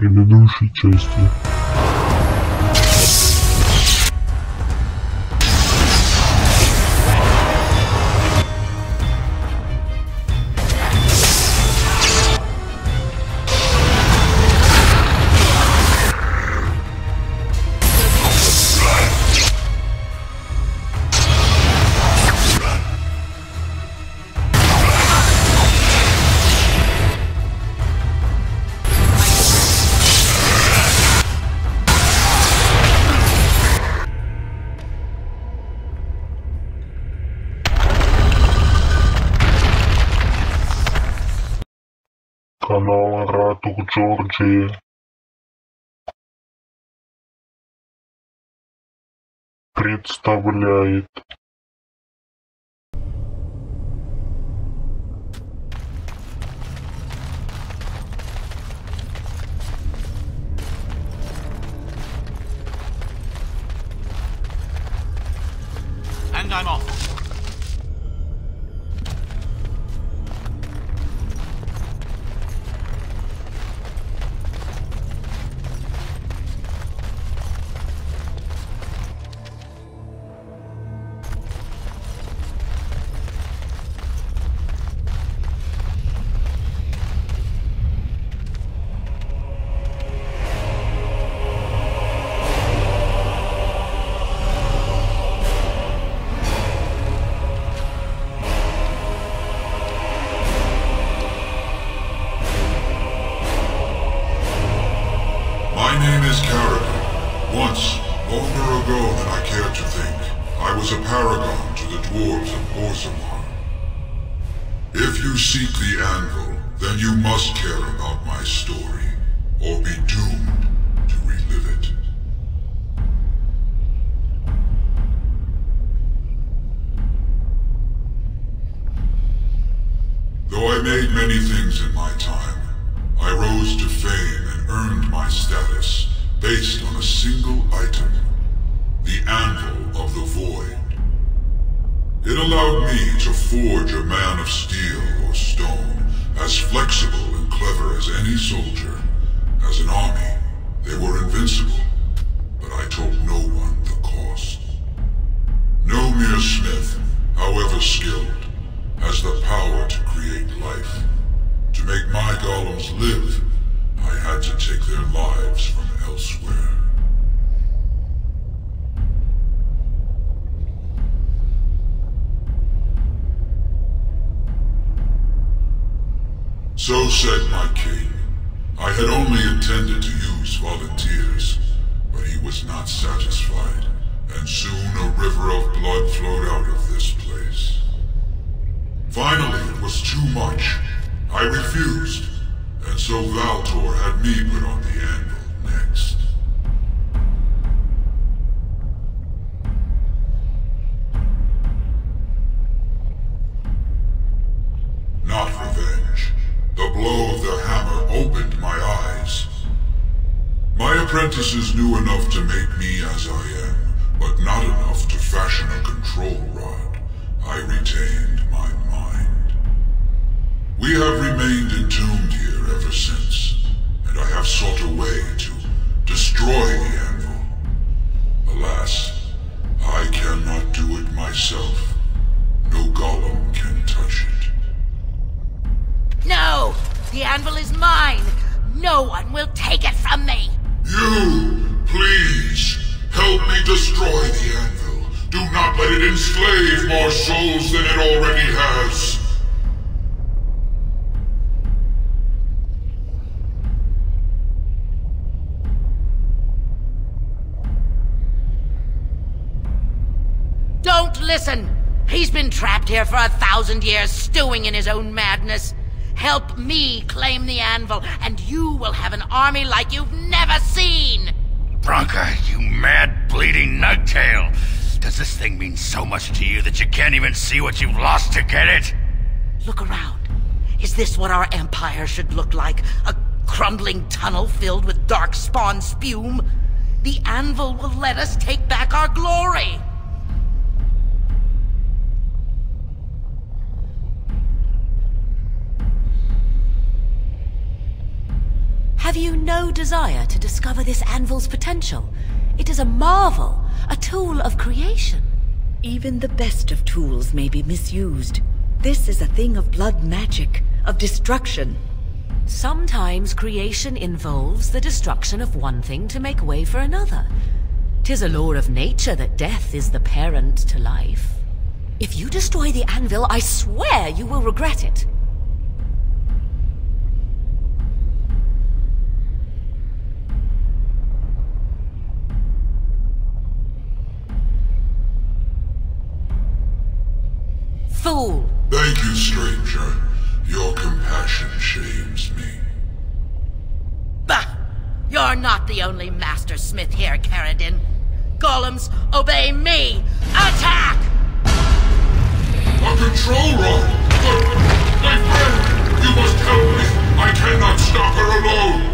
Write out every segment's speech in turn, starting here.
предыдущей части. Канал Ratuh Jorjie представляет And I'm off. Once, longer ago than I care to think, I was a paragon to the dwarves of Orzammar. If you seek the anvil, then you must care about my story, or be doomed to relive it. Though I made many things in my time, I rose to fame and earned my status based on a single item, the Anvil of the Void. It allowed me to forge a man of steel or stone, as flexible and clever as any soldier. As an army, they were invincible, but I told no one the cost. No mere smith, however skilled, has the power to create life. To make my golems live, I had to take their lives from elsewhere. So said my king. I had only intended to use volunteers, but he was not satisfied, and soon a river of blood flowed out of this place. Finally, it was too much. I refused, and so Valtor had me put on the anvil next. Not revenge. The blow of the hammer opened my eyes. My apprentices knew enough to make me as I am, but not enough to fashion a control rod. I retained my mind. We have remained entombed here ever since, and I have sought a way to destroy the anvil. Alas, I cannot do it myself. No golem can touch it. No! The anvil is mine! No one will take it from me! You, please, help me destroy the anvil. Do not let it enslave more souls than it already has. Don't listen! He's been trapped here for 1,000 years, stewing in his own madness. Help me claim the anvil, and you will have an army like you've never seen! Bronca, you mad, bleeding nugtail! Does this thing mean so much to you that you can't even see what you've lost to get it? Look around. Is this what our empire should look like? A crumbling tunnel filled with dark spawn spume? The anvil will let us take back our glory! Have you no desire to discover this anvil's potential? It is a marvel, a tool of creation. Even the best of tools may be misused. This is a thing of blood magic, of destruction. Sometimes creation involves the destruction of one thing to make way for another. 'Tis a law of nature that death is the parent to life. If you destroy the anvil, I swear you will regret it. Fool! Thank you, stranger. Your compassion shames me. Bah! You're not the only master smith here, Caradin. Golems, obey me! Attack! A control rod! But, my friend, you must help me! I cannot stop her alone!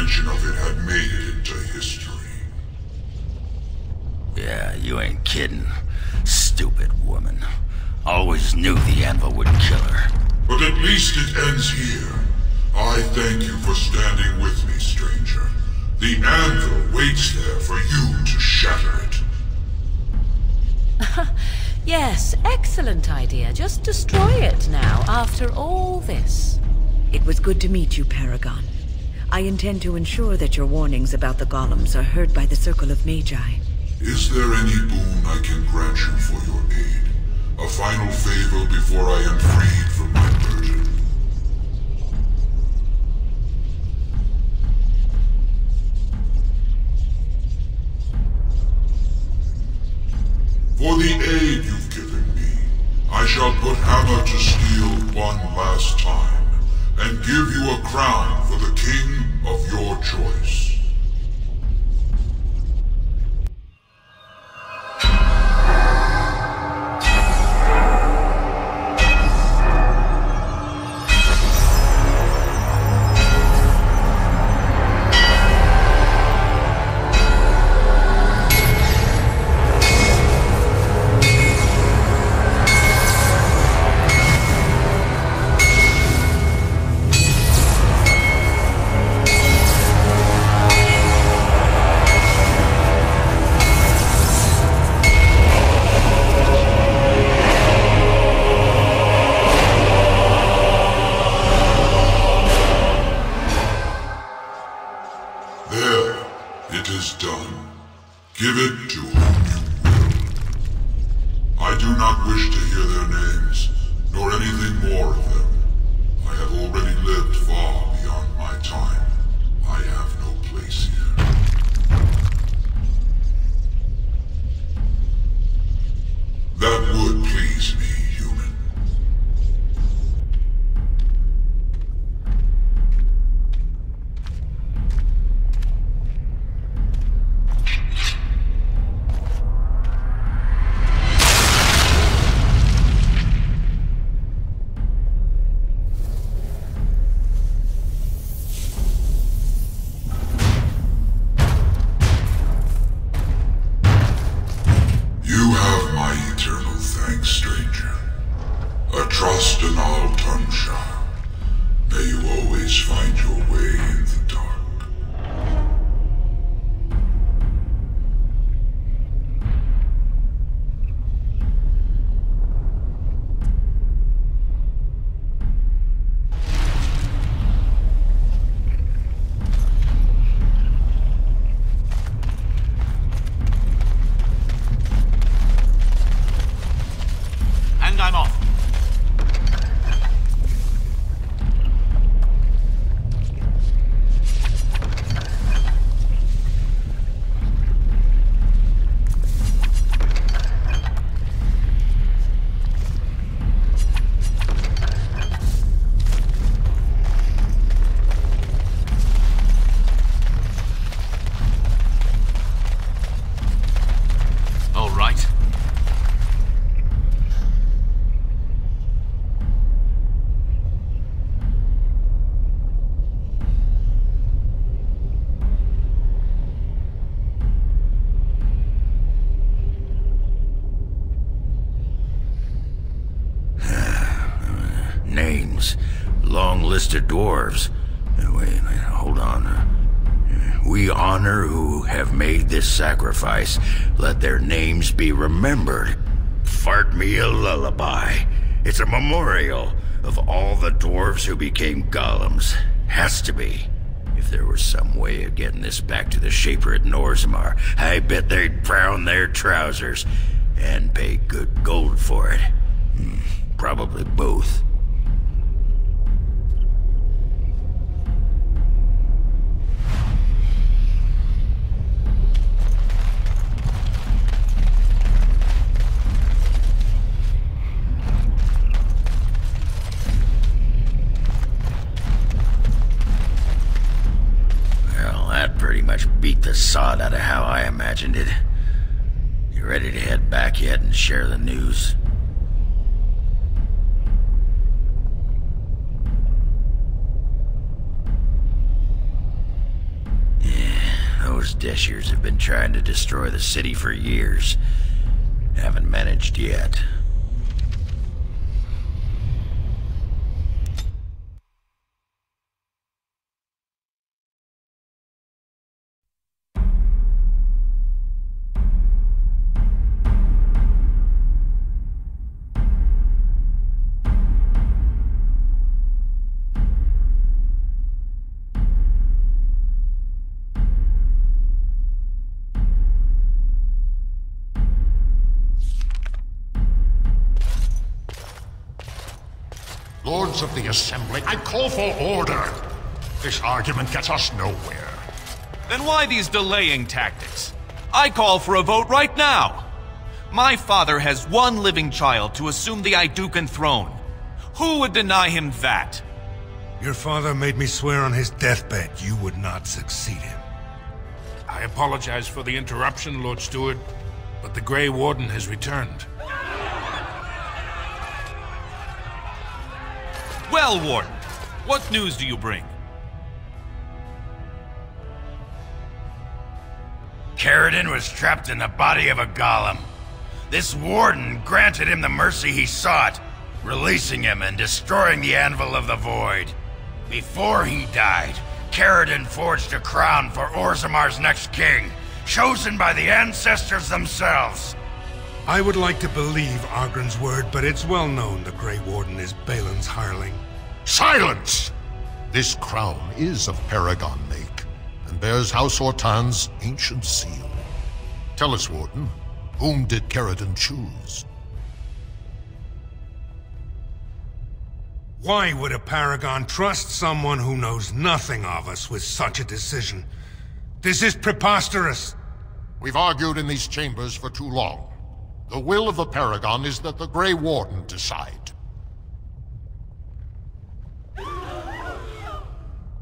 mention of it had made it into history. Yeah, you ain't kidding. Stupid woman. Always knew the anvil would kill her. But at least it ends here. I thank you for standing with me, stranger. The anvil waits there for you to shatter it. Yes, excellent idea. Just destroy it now, after all this. It was good to meet you, Paragon. I intend to ensure that your warnings about the golems are heard by the Circle of Magi. Is there any boon I can grant you for your aid? A final favor before I am freed from my burden? For the aid you've given me, I shall put hammer to steel one last time, and give you a crown for the king of your choice. Give it to whom you will. I do not wish to hear their names, nor anything more of them. I have already lived far beyond my time. I have no place here. That would please me, human. Long list of dwarves. Wait, hold on. We honor who have made this sacrifice. Let their names be remembered. Fart me a lullaby. It's a memorial of all the dwarves who became golems. Has to be. If there was some way of getting this back to the Shaper at Norzimar, I bet they'd brown their trousers and pay good gold for it. Probably both. Beat the sod out of how I imagined it. You ready to head back yet and share the news? Those Deshers have been trying to destroy the city for years. Haven't managed yet. Lords of the Assembly, I call for order. This argument gets us nowhere. Then why these delaying tactics? I call for a vote right now. My father has one living child to assume the Idukan throne. Who would deny him that? Your father made me swear on his deathbed you would not succeed him. I apologize for the interruption, Lord Steward, but the Grey Warden has returned. Well, Warden, what news do you bring? Caridin was trapped in the body of a golem. This warden granted him the mercy he sought, releasing him and destroying the Anvil of the Void. Before he died, Caridin forged a crown for Orzamar's next king, chosen by the ancestors themselves. I would like to believe Ogren's word, but it's well known the Grey Warden is Balin's hireling. Silence! This crown is of Paragon make, and bears House Ortan's ancient seal. Tell us, Warden, whom did Caridin choose? Why would a Paragon trust someone who knows nothing of us with such a decision? This is preposterous! We've argued in these chambers for too long. The will of the Paragon is that the Grey Warden decide.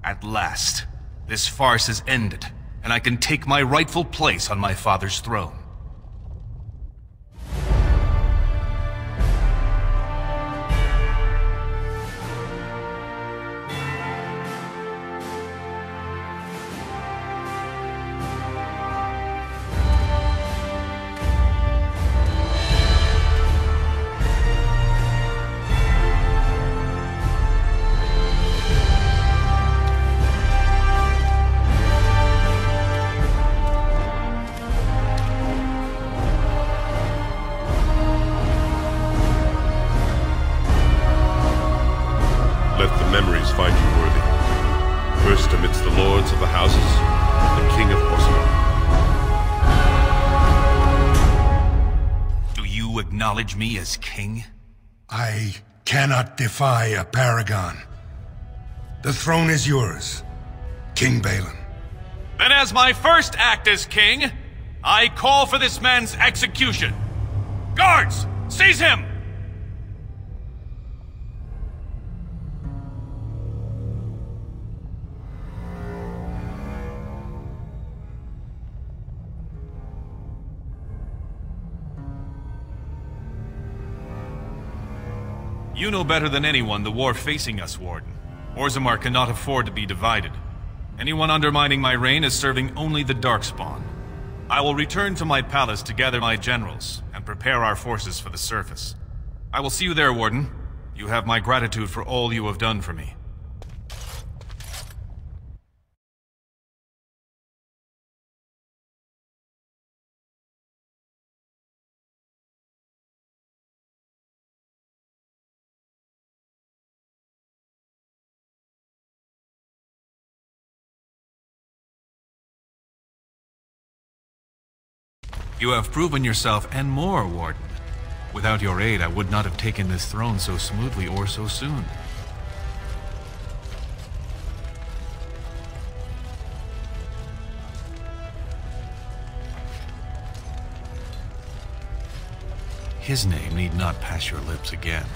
At last, this farce is ended, and I can take my rightful place on my father's throne. Find you worthy. First amidst the lords of the houses, the King of Osmar. Do you acknowledge me as king? I cannot defy a Paragon. The throne is yours, King Balin. Then as my first act as king, I call for this man's execution. Guards, seize him! You know better than anyone the war facing us, Warden. Orzammar cannot afford to be divided. Anyone undermining my reign is serving only the Darkspawn. I will return to my palace to gather my generals and prepare our forces for the surface. I will see you there, Warden. You have my gratitude for all you have done for me. You have proven yourself and more, Warden. Without your aid, I would not have taken this throne so smoothly or so soon. His name need not pass your lips again.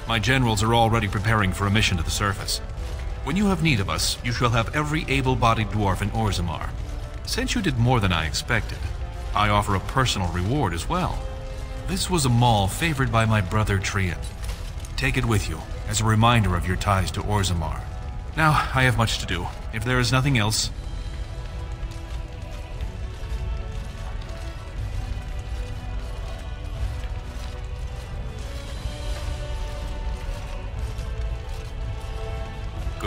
My generals are already preparing for a mission to the surface. When you have need of us, you shall have every able-bodied dwarf in Orzammar. Since you did more than I expected, I offer a personal reward as well. This was a mall favored by my brother Trian. Take it with you, as a reminder of your ties to Orzammar. Now, I have much to do. If there is nothing else...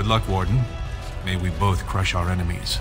Good luck, Warden. May we both crush our enemies.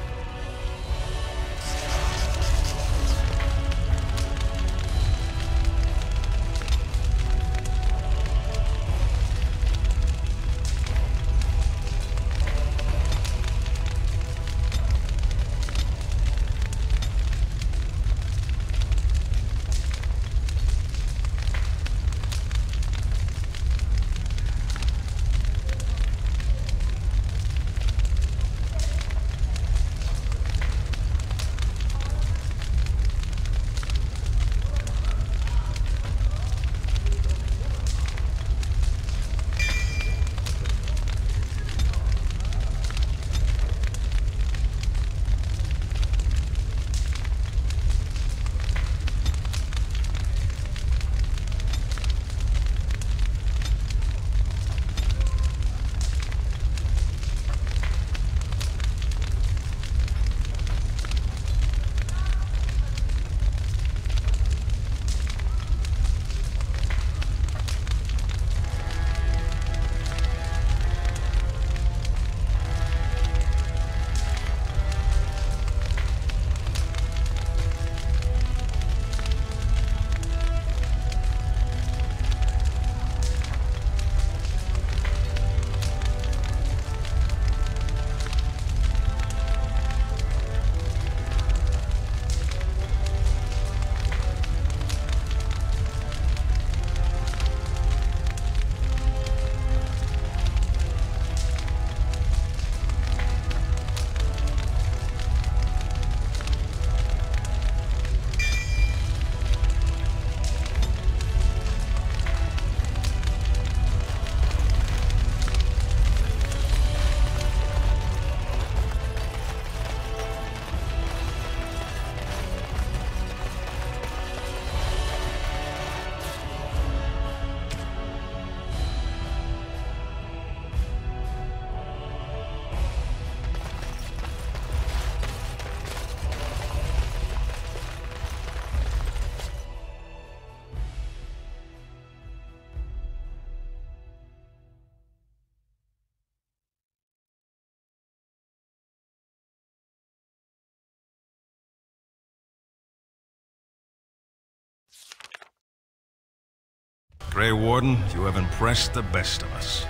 Grey Warden, you have impressed the best of us.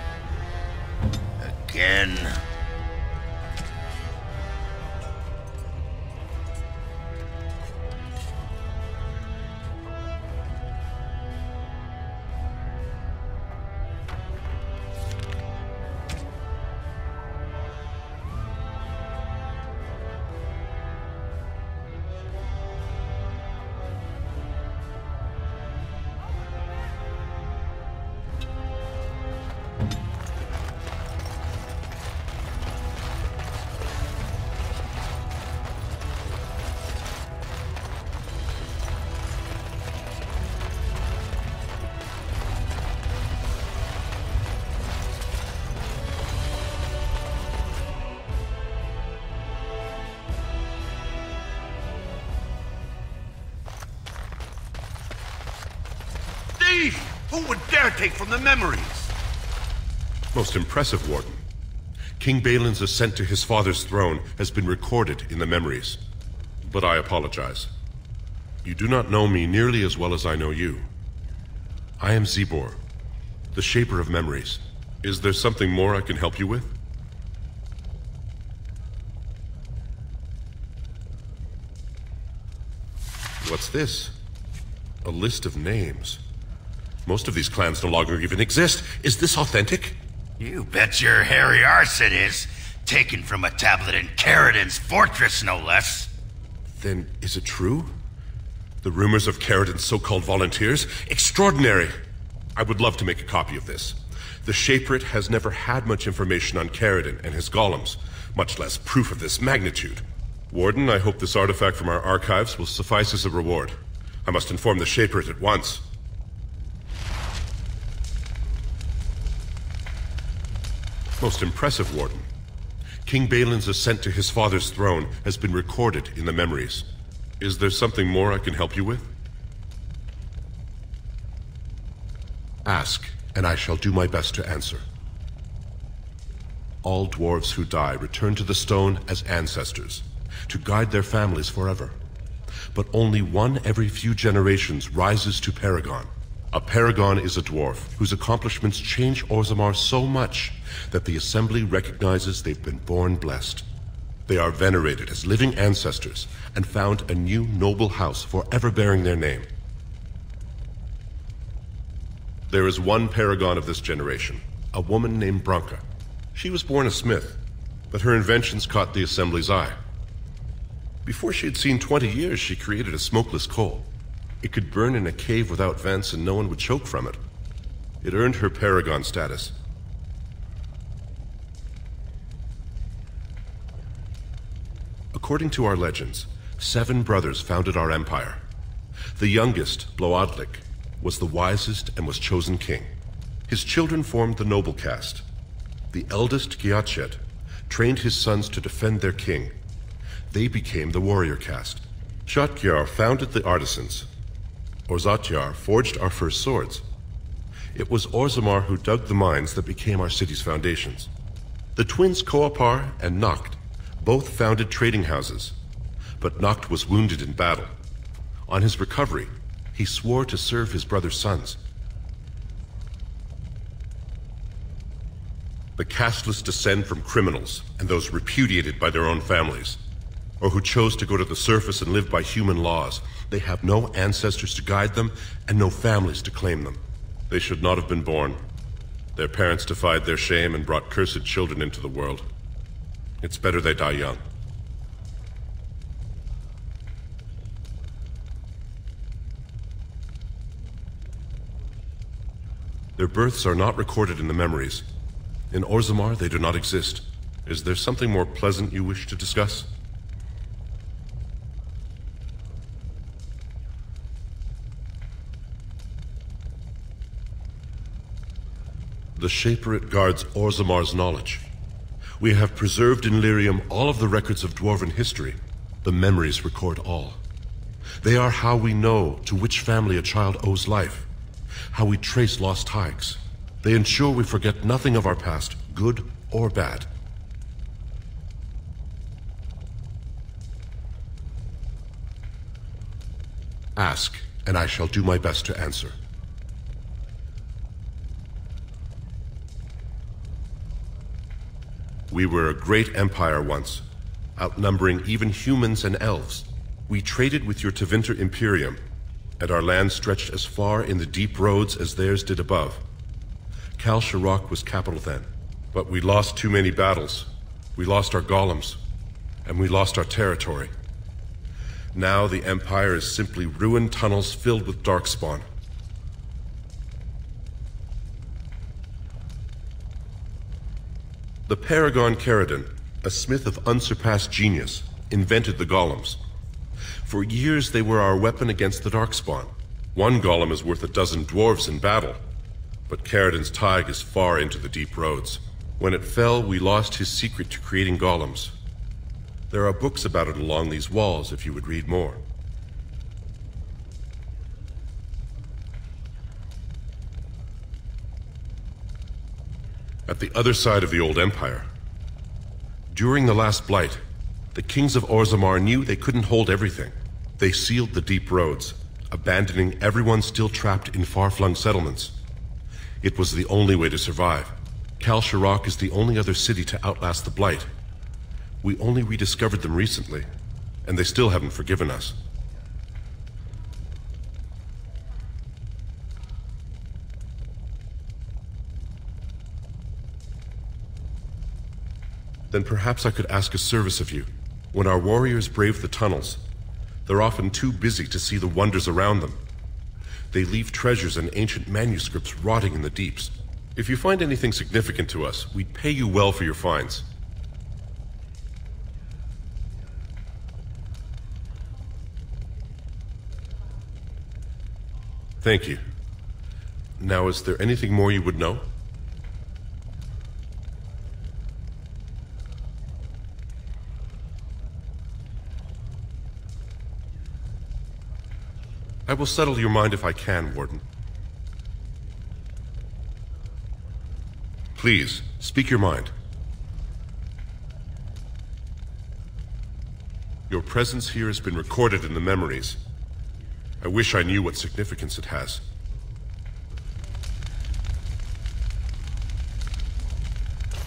Again? Who would dare take from the memories? Most impressive, Warden. King Balin's ascent to his father's throne has been recorded in the memories. But I apologize. You do not know me nearly as well as I know you. I am Zebor, the Shaper of Memories. Is there something more I can help you with? What's this? A list of names. Most of these clans no longer even exist. Is this authentic? You bet your hairy arse it is. Taken from a tablet in Caridin's fortress, no less. Then is it true? The rumors of Caridin's so-called volunteers? Extraordinary! I would love to make a copy of this. The Shaperate has never had much information on Caridin and his golems, much less proof of this magnitude. Warden, I hope this artifact from our archives will suffice as a reward. I must inform the Shaperate at once. Most impressive, Warden. King Balin's ascent to his father's throne has been recorded in the memories. Is there something more I can help you with? Ask, and I shall do my best to answer. All dwarves who die return to the stone as ancestors, to guide their families forever. But only one every few generations rises to Paragon. A Paragon is a dwarf whose accomplishments change Orzammar so much that the Assembly recognizes they've been born blessed. They are venerated as living ancestors and found a new noble house forever bearing their name. There is one Paragon of this generation, a woman named Branka. She was born a smith, but her inventions caught the Assembly's eye. Before she had seen 20 years, she created a smokeless coal. It could burn in a cave without vents and no one would choke from it. It earned her Paragon status. According to our legends, 7 brothers founded our empire. The youngest, Bloadlik, was the wisest and was chosen king. His children formed the noble caste. The eldest, Giachet, trained his sons to defend their king. They became the warrior caste. Shotgyar founded the artisans. Orzatyar forged our first swords. It was Orzammar who dug the mines that became our city's foundations. The twins Koapar and Noct both founded trading houses, but Noct was wounded in battle. On his recovery, he swore to serve his brother's sons. The casteless descend from criminals and those repudiated by their own families, or who chose to go to the surface and live by human laws. They have no ancestors to guide them and no families to claim them. They should not have been born. Their parents defied their shame and brought cursed children into the world. It's better they die young. Their births are not recorded in the memories. In Orzammar, they do not exist. Is there something more pleasant you wish to discuss? The Shaperit guards Orzammar's knowledge. We have preserved in Lyrium all of the records of Dwarven history. The memories record all. They are how we know to which family a child owes life, how we trace lost ties. They ensure we forget nothing of our past, good or bad. Ask, and I shall do my best to answer. We were a great empire once, outnumbering even humans and elves. We traded with your Tevinter Imperium, and our land stretched as far in the deep roads as theirs did above. Kal Sharok was capital then, but we lost too many battles. We lost our golems, and we lost our territory. Now the Empire is simply ruined tunnels filled with darkspawn. The Paragon Caridin, a smith of unsurpassed genius, invented the golems. For years they were our weapon against the darkspawn. One golem is worth 12 dwarves in battle, but Caridin's Tig is far into the deep roads. When it fell, we lost his secret to creating golems. There are books about it along these walls if you would read more. At the other side of the old empire, during the last blight, the kings of Orzammar knew they couldn't hold everything. They sealed the deep roads, abandoning everyone still trapped in far-flung settlements. It was the only way to survive. Kal Sharok is the only other city to outlast the blight. We only rediscovered them recently, and they still haven't forgiven us. Then perhaps I could ask a service of you. When our warriors brave the tunnels, they're often too busy to see the wonders around them. They leave treasures and ancient manuscripts rotting in the deeps. If you find anything significant to us, we'd pay you well for your finds. Thank you. Now, is there anything more you would know? I will settle your mind if I can, Warden. Please, speak your mind. Your presence here has been recorded in the memories. I wish I knew what significance it has.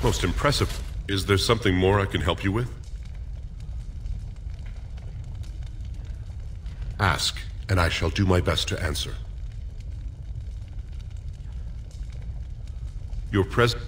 Most impressive. Is there something more I can help you with? Ask, and I shall do my best to answer. Your presence...